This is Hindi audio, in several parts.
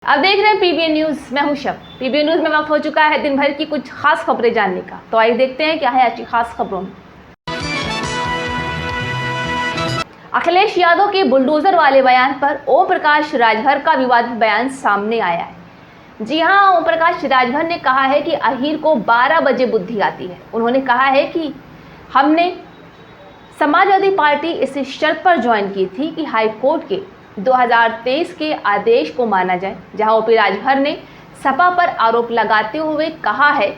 आप देख रहे हैं पीबीएन न्यूज। मैं हूं शब। पीबीएन न्यूज में वक्त हो चुका है दिन भर की कुछ खास खबरें जानने का। तो आइए देखते हैं क्या है आज की खास खबरों में। अखिलेश यादव के बुलडोजर वाले बयान पर ओम प्रकाश राजभर का विवादित बयान सामने आया है। जी हां, ओम प्रकाश राजभर ने कहा है कि अहीर को 12 बजे बुद्धि आती है। उन्होंने कहा है कि हमने समाजवादी पार्टी इस शर्त पर ज्वाइन की थी कि हाईकोर्ट के 2023 के आदेश को माना जाए, जहां ओपी राजभर ने सपा पर आरोप लगाते हुए कहा है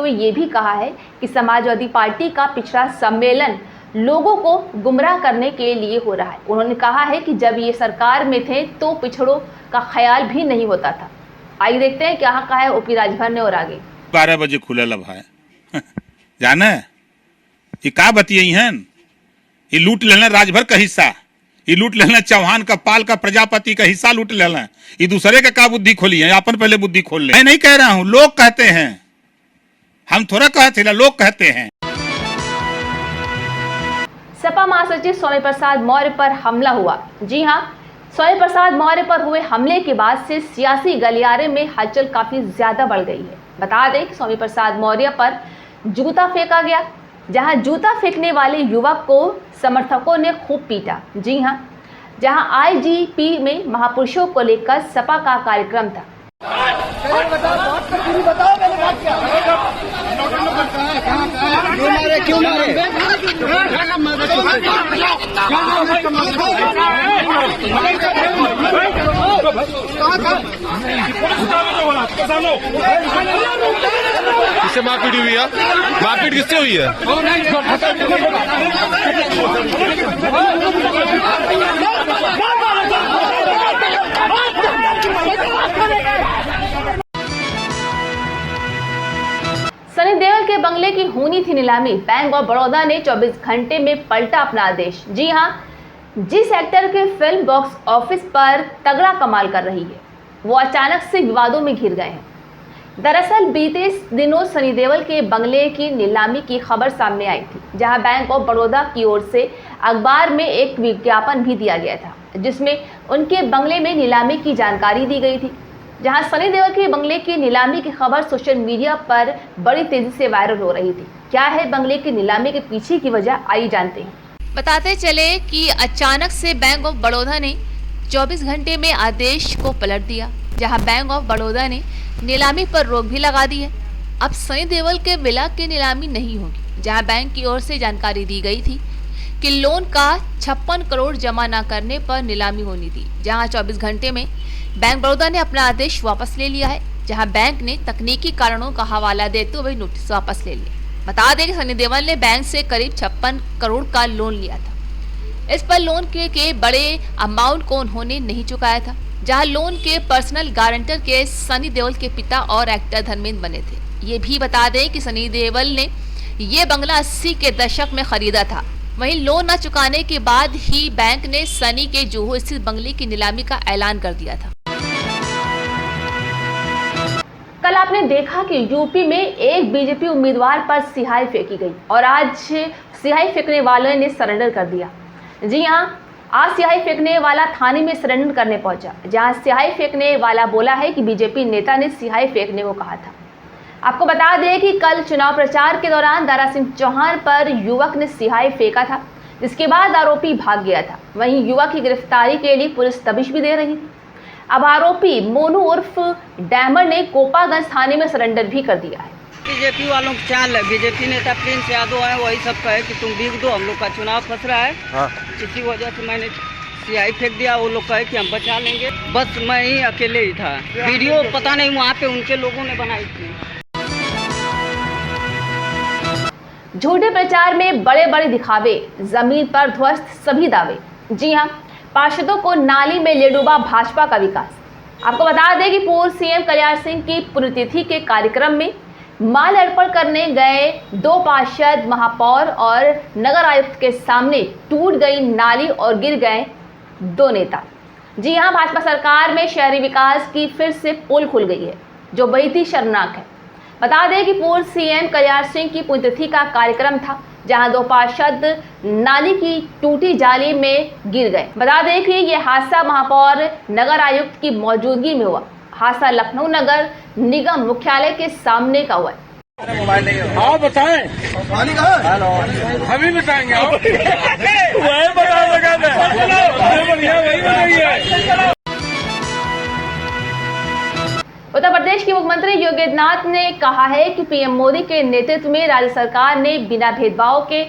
ये भी कहा है कि समाजवादी पार्टी का पिछड़ा सम्मेलन लोगों को गुमराह करने के लिए हो रहा है। उन्होंने कहा है कि जब ये सरकार में थे तो पिछड़ों का ख्याल भी नहीं होता था। आइए देखते हैं क्या कहा है ओपी राजभर ने। और आगे 12 बजे खुले लब है जाने ये का बतियई हैं। ये लूट लेना राजभर का हिस्सा, ये लूट लेना चौहान का, पाल का, प्रजापति का हिस्सा लूट लेना। ये दूसरे का बुद्धि खोली है, अपन पहले बुद्धि खोल ले। मैं नहीं कह रहा हूं, लोग कहते हैं, हम थोड़ा कहते हैं, लोग कहते हैं। सपा महासचिव स्वामी प्रसाद मौर्य पर हमला हुआ। जी हां, स्वामी प्रसाद मौर्य पर हुए हमले के बाद से सियासी गलियारे में हलचल काफी ज्यादा बढ़ गई है। बता दें कि स्वामी प्रसाद मौर्य पर जूता फेंका गया, जहां जूता फेंकने वाले युवक को समर्थकों ने खूब पीटा। जी हां, जहां आईजीपी में महापुरुषों को लेकर सपा का कार्यक्रम था। किससे मारपीट हुई है? मारपीट किससे हुई है? सनी देओल के बंगले की होनी थी नीलामी। बैंक ऑफ बड़ौदा ने 24 घंटे में पलटा अपना आदेश। जी हां, जिस सेक्टर के फिल्म बॉक्स ऑफिस पर तगड़ा कमाल कर रही है, वो अचानक से विवादों में घिर गए हैं। दरअसल बीते दिनों सनी देओल के बंगले की नीलामी की खबर सामने आई थी, जहां बैंक ऑफ बड़ौदा की ओर से अखबार में एक विज्ञापन भी दिया गया था, जिसमें उनके बंगले में नीलामी की जानकारी दी गई थी। जहां सनी देओल के बंगले की नीलामी की खबर सोशल मीडिया पर बड़ी तेजी से वायरल हो रही थी। क्या है बंगले की नीलामी के पीछे की वजह, आइए जानते हैं। बताते चले कि अचानक से बैंक ऑफ बड़ौदा ने 24 घंटे में आदेश को पलट दिया, जहां बैंक ऑफ बड़ौदा ने नीलामी पर रोक भी लगा दी है। अब सनी देओल के विला की नीलामी नहीं होगी, जहां बैंक की ओर से जानकारी दी गई थी कि लोन का 56 करोड़ जमा न करने पर नीलामी होनी थी। जहां 24 घंटे में बैंक बड़ौदा ने अपना आदेश वापस ले लिया है, जहां बैंक ने तकनीकी कारणों का हवाला देते हुए नोटिस वापस ले लिया। बता दें कि सनी देओल ने बैंक से करीब 56 करोड़ का लोन लिया था। इस पर लोन के बड़े अमाउंट को उन्होंने नहीं चुकाया था, जहां लोन के पर्सनल गारंटर के सनी देओल के पिता और एक्टर धर्मेंद्र बने थे। ये भी बता दें कि सनी देओल ने ये बंगला 80 के दशक में खरीदा था। वहीं लोन न चुकाने के बाद ही बैंक ने सनी के जोहो स्थित बंगले की नीलामी का ऐलान कर दिया था। कल आपने देखा कि यूपी में एक बीजेपी उम्मीदवार पर सिहाई फेंकी गई और आज सिहाई फेंकने वाले ने सरेंडर कर दिया। जी हां, आज सिहाई फेंकने वाला थाने में सरेंडर करने पहुंचा, जहां सिहाई फेंकने वाला बोला है कि बीजेपी नेता ने सिहाई फेंकने को कहा था। आपको बता दें कि कल चुनाव प्रचार के दौरान दारा सिंह चौहान पर युवक ने सिहाई फेंका था, जिसके बाद आरोपी भाग गया था। वहीं युवक की गिरफ्तारी के लिए पुलिस तबिश भी दे रही थी। अब आरोपी मोनू उर्फ डैमर ने कोपागंज थाने में सरेंडर भी कर दिया है। बीजेपी वालों की चाल है, बीजेपी नेता प्रिंस यादव है, वही सब कहे कि तुम भीग दो, हम लोग का चुनाव फंस रहा है। हाँ। इसी वजह से मैंने सियाही फेंक दिया। वो लोग कहे कि हम बचा लेंगे, बस मैं ही अकेले ही था। वीडियो पता नहीं वहाँ पे उनके लोगों ने बनाई थी। झूठे प्रचार में बड़े बड़े दिखावे, जमीन पर ध्वस्त सभी दावे। जी हां, पार्षदों को नाली में ले डूबा भाजपा का विकास। आपको बता दें कि पूर्व सीएम कल्याण सिंह की पुण्यतिथि के कार्यक्रम में माल अर्पण करने गए 2 पार्षद, महापौर और नगर आयुक्त के सामने टूट गई नाली और गिर गए 2 नेता। जी हां, भाजपा सरकार में शहरी विकास की फिर से पोल खुल गई है, जो बेहद ही शर्मनाक है। बता दें कि पूर्व सीएम कल्याण सिंह की पुण्यतिथि का कार्यक्रम था, जहां 2 पार्षद नाली की टूटी जाली में गिर गए। बता दें कि यह हादसा महापौर नगर आयुक्त की मौजूदगी में हुआ। हादसा लखनऊ नगर निगम मुख्यालय के सामने का हुआ है। हाँ बताएं, पानी कहाँ है? हम ही बताएंगे। वही बता बढ़िया। उत्तर प्रदेश के मुख्यमंत्री योगी आदित्यनाथ ने कहा है कि पीएम मोदी के नेतृत्व में राज्य सरकार ने बिना भेदभाव के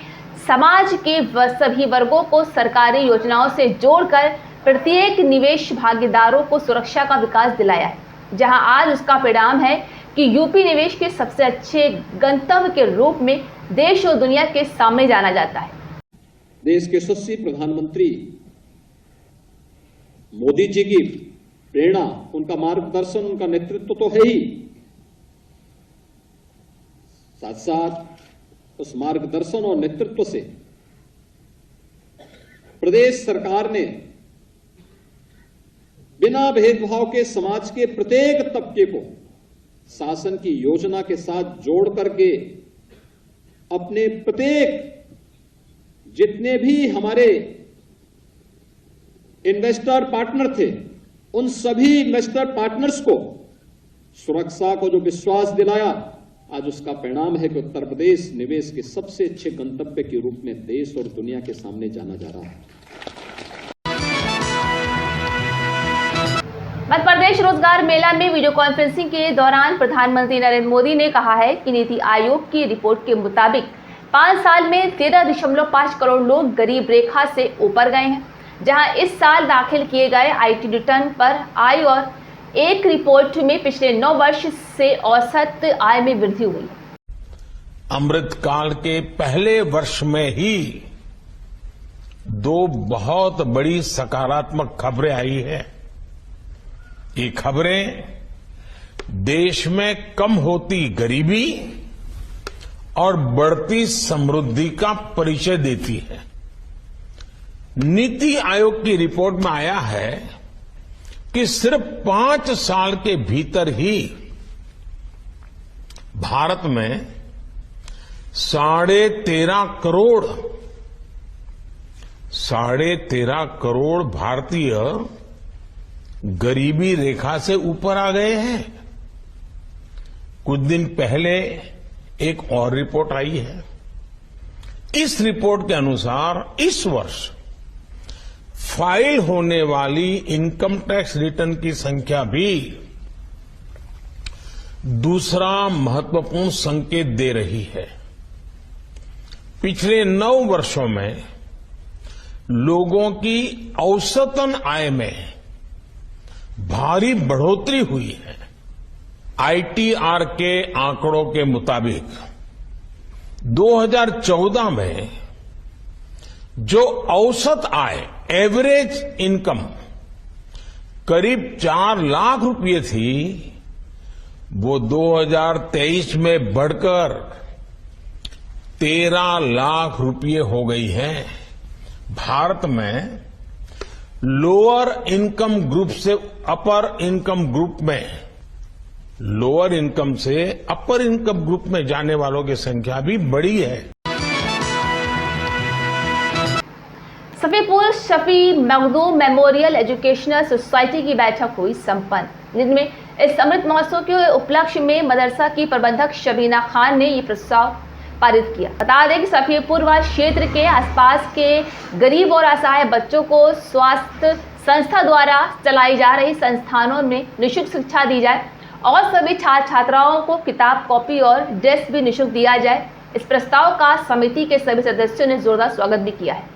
समाज के सभी वर्गों को सरकारी योजनाओं से जोड़कर प्रत्येक निवेश भागीदारों को सुरक्षा का विकास दिलाया है, जहां आज उसका परिणाम है कि यूपी निवेश के सबसे अच्छे गंतव्य के रूप में देश और दुनिया के सामने जाना जाता है। देश के यशस्वी प्रधानमंत्री मोदी जी की प्रेरणा, उनका मार्गदर्शन, उनका नेतृत्व तो है ही, साथ साथ उस मार्गदर्शन और नेतृत्व से प्रदेश सरकार ने बिना भेदभाव के समाज के प्रत्येक तबके को शासन की योजना के साथ जोड़ करके अपने प्रत्येक जितने भी हमारे इन्वेस्टर पार्टनर थे, उन सभी इन्वेस्टर पार्टनर्स को सुरक्षा को जो विश्वास दिलाया, आज उसका परिणाम है कि उत्तर प्रदेश निवेश के सबसे अच्छे गंतव्य के रूप में देश और दुनिया के सामने जाना जा रहा है। मध्य प्रदेश रोजगार मेला में वीडियो कॉन्फ्रेंसिंग के दौरान प्रधानमंत्री नरेंद्र मोदी ने कहा है कि नीति आयोग की रिपोर्ट के मुताबिक 5 साल में 13.5 करोड़ लोग गरीब रेखा से ऊपर गए हैं, जहां इस साल दाखिल किए गए आईटी रिटर्न पर आय और एक रिपोर्ट में पिछले 9 वर्ष से औसत आय में वृद्धि हुई। अमृतकाल के पहले वर्ष में ही 2 बहुत बड़ी सकारात्मक खबरें आई हैं। ये खबरें देश में कम होती गरीबी और बढ़ती समृद्धि का परिचय देती है। नीति आयोग की रिपोर्ट में आया है कि सिर्फ 5 साल के भीतर ही भारत में 13.5 करोड़ भारतीय गरीबी रेखा से ऊपर आ गए हैं। कुछ दिन पहले एक और रिपोर्ट आई है। इस रिपोर्ट के अनुसार इस वर्ष फाइल होने वाली इनकम टैक्स रिटर्न की संख्या भी दूसरा महत्वपूर्ण संकेत दे रही है। पिछले 9 वर्षों में लोगों की औसतन आय में भारी बढ़ोतरी हुई है। आईटीआर के आंकड़ों के मुताबिक 2014 में जो औसत आय, एवरेज इनकम करीब 4 लाख रुपये थी, वो 2023 में बढ़कर 13 लाख रुपये हो गई है। भारत में लोअर इनकम ग्रुप से अपर इनकम ग्रुप में, लोअर इनकम से अपर इनकम ग्रुप में जाने वालों की संख्या भी बढ़ी है। Safipur Shafi Makhdoom memorial educational society की बैठक हुई संपन्न, जिनमें इस अमृत महोत्सव के उपलक्ष्य में मदरसा की प्रबंधक शबीना खान ने ये प्रस्ताव पारित किया। बता दें कि सफीपुर व क्षेत्र के आसपास के गरीब और असहाय बच्चों को स्वास्थ्य संस्था द्वारा चलाई जा रही संस्थानों में निःशुल्क शिक्षा दी जाए और सभी छात्र छात्राओं को किताब, कॉपी और ड्रेस भी निःशुल्क दिया जाए। इस प्रस्ताव का समिति के सभी सदस्यों ने जोरदार स्वागत भी किया है।